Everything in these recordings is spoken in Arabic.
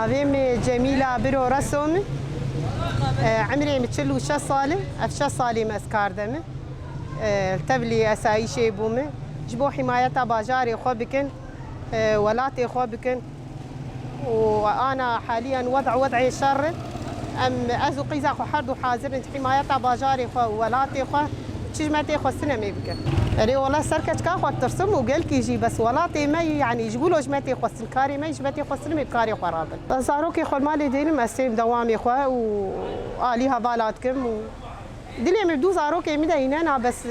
ناویم جمیلا برو رسوم عمري متشل وش صالة أفش صالة مسكاردم تبلي أسايشة بومه جبو حماية باجاري خوبكن ولاتي خوبكن وأنا حاليا وضعي شر أم أزو قيزا خو حرد وحاضر حماية باجاري خو ولاتي خو تشجمتي خو السنة ميبكن يعني والله سركت كاخو ترسم وقال كيجي بس ولاتي ما يعني يقولوا جمتي خو السنكاري ما جمتي خو السنة ميبكاري خو رابط صاروكي خو المالي ديني مسيم دوامي خو وآليها بالاتكم دلي مبدو زاروكي مدينانا بس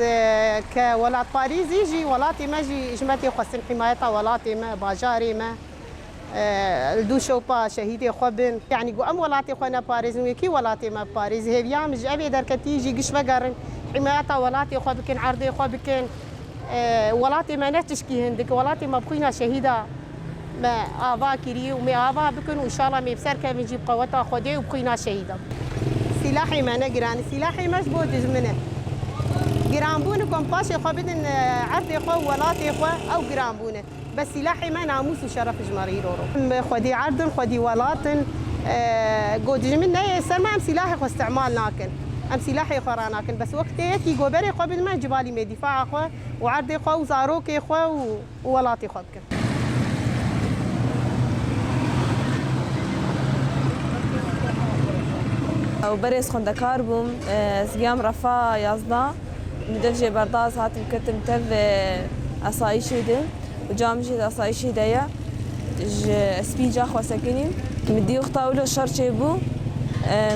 كولات باريس يجي ولاتي ما جي جمتي خو السن حماية ولاتي ما باجاري ما الدو شوبا شهيدي خوبن يعني قو ام ولاتي خونا باريس ويكي ولاتي ما باريس هي بيام جابي دركتي يجي قش بقرن حماية ولاتي خوبكن عرضي خوبكن ولاتي ما نتشكي هندك ولاتي ما بقينا شهيده ما ابا كيري وما ابا بكن وان شاء الله ما بسر كان نجيب قوتها خدي وبقينا شهيده سلاحي ما نقران سلاحي مش بودج منه جرامبون كومباشي خوبدن عرضي خو ولاتي خو او جرامبونه بس سلاحي ما ناموس وشرف جماريرو خدي عرض خدي ولاتن قود منه سر ما ام سلاحي خو استعمال ناكن ام سلاحي خوراناكن بس وقت يكي جوبري خو ما جبالي ما دفاع خو وعرضي خو وزاروكي خو وولاتي خو بكن وبريس خندكار بوم سقيام رفا يازدا مدفجي برداز هات مكتم تف أصايشي دي وجامجي أصايشي ديا سبيجا خو سكينين مدي وخطاولو شرشي بو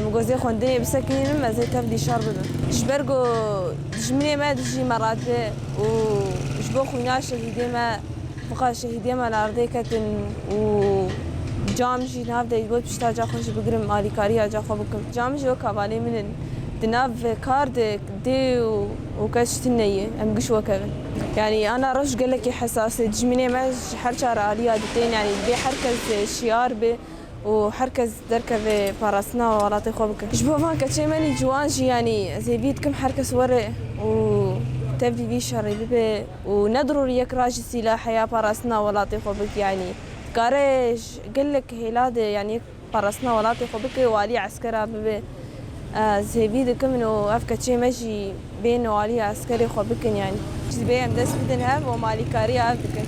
مجوزي خوندني بسكينين ما زي تفدي شرب جبرجو جمني ما دجي مرات وجبو خونا شهيدي ما بقى شهيدي ما الأرضي كتن و جامجي ناف دا يقول بشتا جا خوش بقرم مالي كاريا جا خو بكم جامجي وكابالي من دناف كارد دي وكشتنية ام قش وكذا يعني انا رش قال لك حساسة جميني ما حركة عالية دتين يعني بي حركة شيار بي وحركة دركة باراسنا ولاطي خو بكم جبو ما كتشي ماني جوانجي يعني زي بيتكم حركة سوري و تبدي بي شري بي وندروا يك راجي سلاح يا باراسنا ولاطي خو بك يعني كاريش قال لك هيلاد يعني باراسنا ولاتي خوبك والي عسكرة ببي زي بيدكم انه افكتشي ماشي بين والي عسكري خوبكن يعني جزبي ام دس بدن هاب ومالي كاري افكن